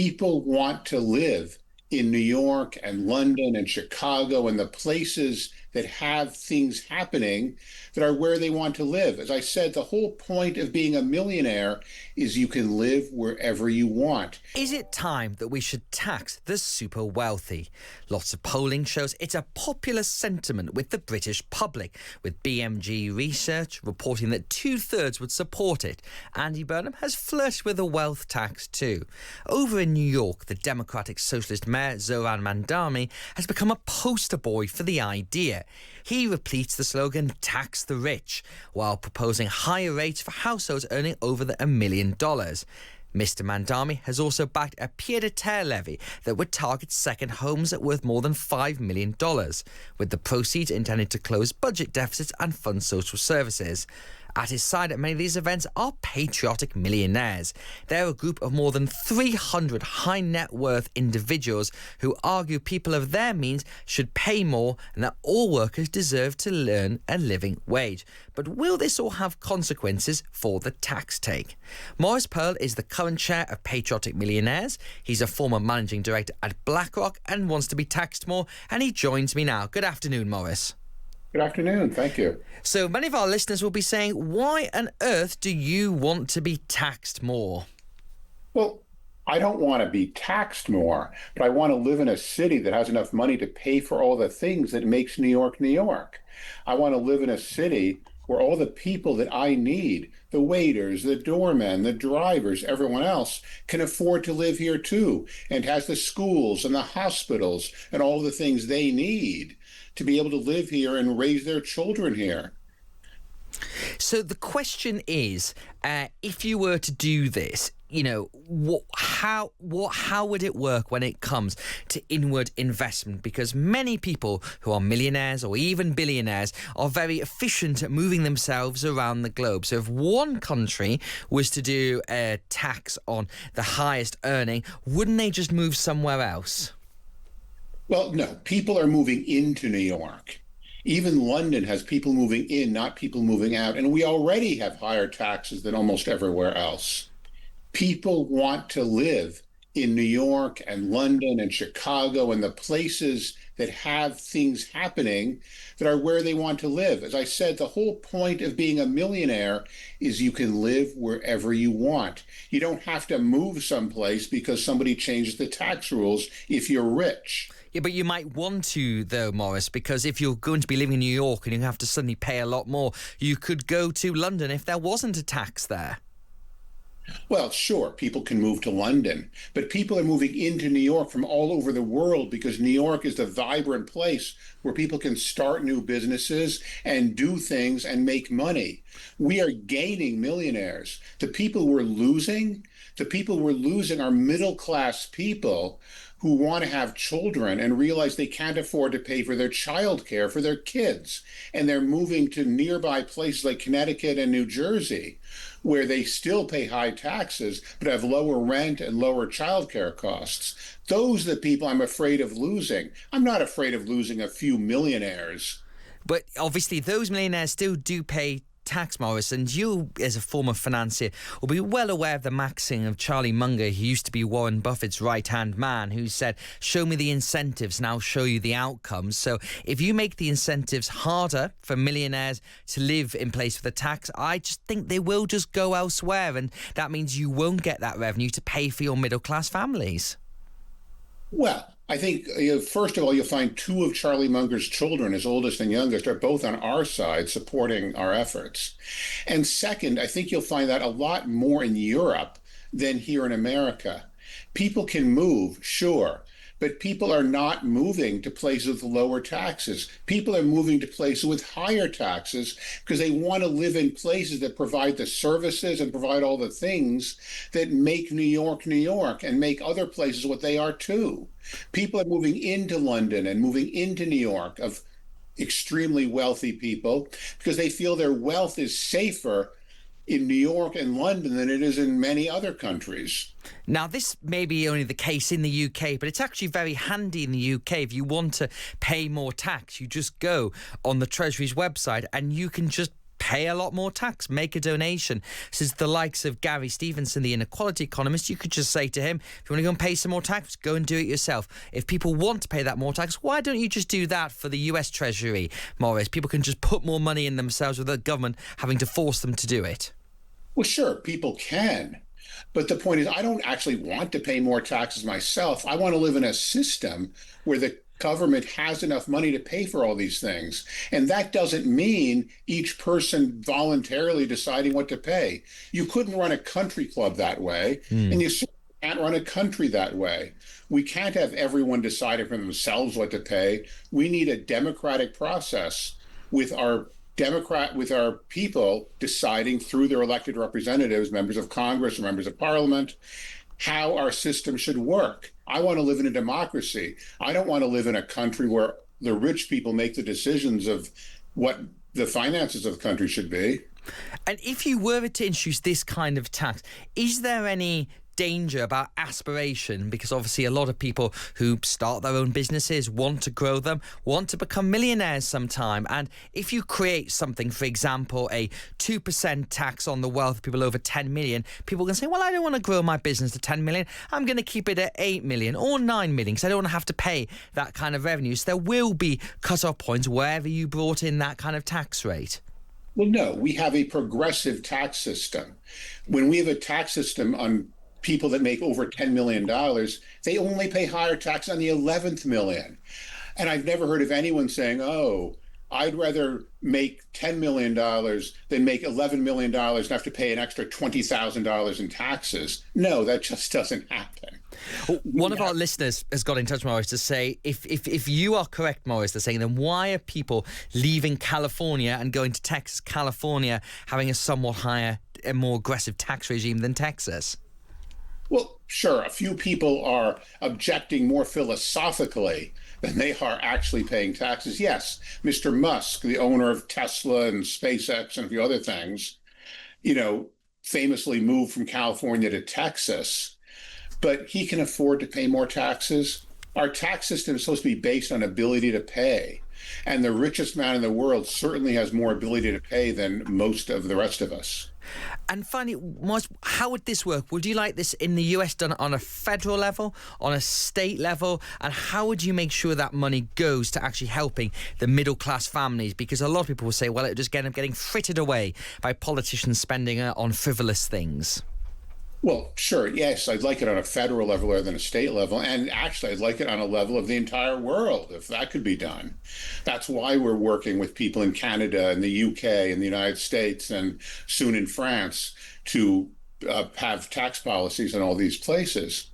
People want to live in New York and London and Chicago and the places that have things happening that are where they want to live. As I said, the whole point of being a millionaire is you can live wherever you want. Is it time that we should tax the super wealthy? Lots of polling shows it's a popular sentiment with the British public, with BMG research reporting that 2/3 would support it. Andy Burnham has flirted with a wealth tax too. Over in New York, the Democratic Socialist Mayor Zohran Mamdani has become a poster boy for the idea. He repeats the slogan, tax the rich, while proposing higher rates for households earning over $1 million. Mr. Mamdani has also backed a pied-à-terre levy that would target second homes worth more than $5 million, with the proceeds intended to close budget deficits and fund social services. At his side at many of these events are Patriotic Millionaires. They're a group of more than 300 high net worth individuals who argue people of their means should pay more and that all workers deserve to earn a living wage. But will this all have consequences for the tax take? Maurice Pearl is the current chair of Patriotic Millionaires. He's a former managing director at BlackRock and wants to be taxed more, and he joins me now. Good afternoon, Maurice. Good afternoon. Thank you. So many of our listeners will be saying, why on earth do you want to be taxed more? Well, I don't want to be taxed more, but I want to live in a city that has enough money to pay for all the things that makes New York, New York. I want to live in a city where all the people that I need, the waiters, the doormen, the drivers, everyone else, can afford to live here too, and has the schools and the hospitals and all the things they need to be able to live here and raise their children here. So the question is, if you were to do this, how would it work when it comes to inward investment? Because many people who are millionaires or even billionaires are very efficient at moving themselves around the globe. So if one country was to do a tax on the highest earning, wouldn't they just move somewhere else? Well, no, people are moving into New York. Even London has people moving in, not people moving out. And we already have higher taxes than almost everywhere else. People want to live in New York and London and Chicago and the places that have things happening that are where they want to live. As I said, the whole point of being a millionaire is you can live wherever you want. You don't have to move someplace because somebody changed the tax rules if you're rich. Yeah, but you might want to, though, Maurice, because if you're going to be living in New York and you have to suddenly pay a lot more, you could go to London if there wasn't a tax there. Well, sure, people can move to London, but people are moving into New York from all over the world because New York is the vibrant place where people can start new businesses and do things and make money. We are gaining millionaires. The people we're losing are middle-class people who want to have children and realize they can't afford to pay for their child care for their kids. And they're moving to nearby places like Connecticut and New Jersey, where they still pay high taxes, but have lower rent and lower child care costs. Those are the people I'm afraid of losing. I'm not afraid of losing a few millionaires. But obviously those millionaires still do pay tax, Maurice, and you, as a former financier, will be well aware of the maxim of Charlie Munger, who used to be Warren Buffett's right-hand man, who said, show me the incentives and I'll show you the outcomes. So if you make the incentives harder for millionaires to live in place with a tax, I just think they will just go elsewhere, and that means you won't get that revenue to pay for your middle-class families. Well, I think, first of all, you'll find two of Charlie Munger's children, his oldest and youngest, are both on our side supporting our efforts. And second, I think you'll find that a lot more in Europe than here in America. People can move, sure, but people are not moving to places with lower taxes. People are moving to places with higher taxes because they want to live in places that provide the services and provide all the things that make New York, New York, and make other places what they are too. People are moving into London and moving into New York, of extremely wealthy people, because they feel their wealth is safer in New York and London than it is in many other countries. Now, this may be only the case in the UK, but it's actually very handy in the UK. If you want to pay more tax, you just go on the Treasury's website and you can just pay a lot more tax, make a donation. Says the likes of Gary Stevenson, the inequality economist, you could just say to him, if you want to go and pay some more tax, go and do it yourself. If people want to pay that more tax, why don't you just do that for the US Treasury, Morris? People can just put more money in themselves without the government having to force them to do it. Well, sure, people can. But the point is, I don't actually want to pay more taxes myself. I want to live in a system where the government has enough money to pay for all these things. And that doesn't mean each person voluntarily deciding what to pay. You couldn't run a country club that way, and you certainly can't run a country that way. We can't have everyone deciding for themselves what to pay. We need a democratic process with our people deciding through their elected representatives, members of Congress or members of Parliament, how our system should work. I want to live in a democracy. I don't want to live in a country where the rich people make the decisions of what the finances of the country should be. And if you were to introduce this kind of tax, is there any danger about aspiration? Because obviously a lot of people who start their own businesses want to grow them, want to become millionaires sometime. And if you create something, for example, a 2% tax on the wealth of people over 10 million, people can say, well, I don't want to grow my business to 10 million. I'm going to keep it at 8 million or 9 million because I don't want to have to pay that kind of revenue. So there will be cut-off points wherever you brought in that kind of tax rate. Well, no, we have a progressive tax system. When we have a tax system on people that make over $10 million, they only pay higher tax on the 11th million. And I've never heard of anyone saying, oh, I'd rather make $10 million than make $11 million and have to pay an extra $20,000 in taxes. No, that just doesn't happen. One of our listeners has got in touch, Morris, to say, if you are correct, Morris, they're saying, then why are people leaving California and going to Texas, California, having a somewhat higher and more aggressive tax regime than Texas? Well, sure, a few people are objecting more philosophically than they are actually paying taxes. Yes, Mr. Musk, the owner of Tesla and SpaceX and a few other things, famously moved from California to Texas, but he can afford to pay more taxes. Our tax system is supposed to be based on ability to pay. And the richest man in the world certainly has more ability to pay than most of the rest of us. And finally, Morris, how would this work? Would you like this in the US done on a federal level, on a state level? And how would you make sure that money goes to actually helping the middle class families? Because a lot of people will say, well, it just end up getting frittered away by politicians spending on frivolous things. Well, sure, yes, I'd like it on a federal level rather than a state level. And actually, I'd like it on a level of the entire world, if that could be done. That's why we're working with people in Canada and the UK and the United States and soon in France to have tax policies in all these places.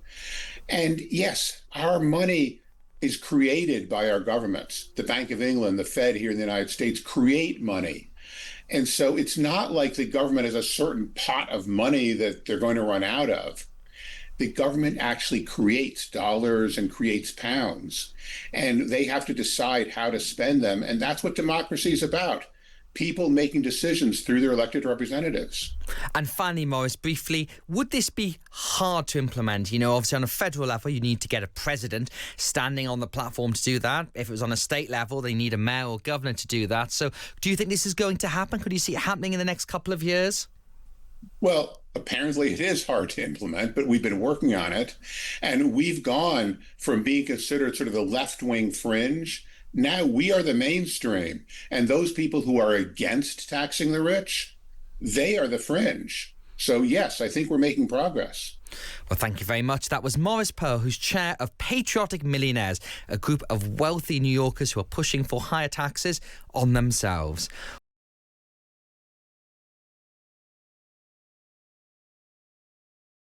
And yes, our money is created by our governments. The Bank of England, the Fed here in the United States create money. And so it's not like the government has a certain pot of money that they're going to run out of. The government actually creates dollars and creates pounds, and they have to decide how to spend them. And that's what democracy is about. People making decisions through their elected representatives. And finally, Morris, briefly, would this be hard to implement? Obviously on a federal level, you need to get a president standing on the platform to do that. If it was on a state level, they need a mayor or governor to do that. So do you think this is going to happen? Could you see it happening in the next couple of years? Well, apparently it is hard to implement, but we've been working on it. And we've gone from being considered sort of the left-wing fringe. Now we are the mainstream, and those people who are against taxing the rich, they are the fringe. So yes, I think we're making progress. Well, thank you very much. That was Morris Pearl, who's chair of Patriotic Millionaires, a group of wealthy New Yorkers who are pushing for higher taxes on themselves.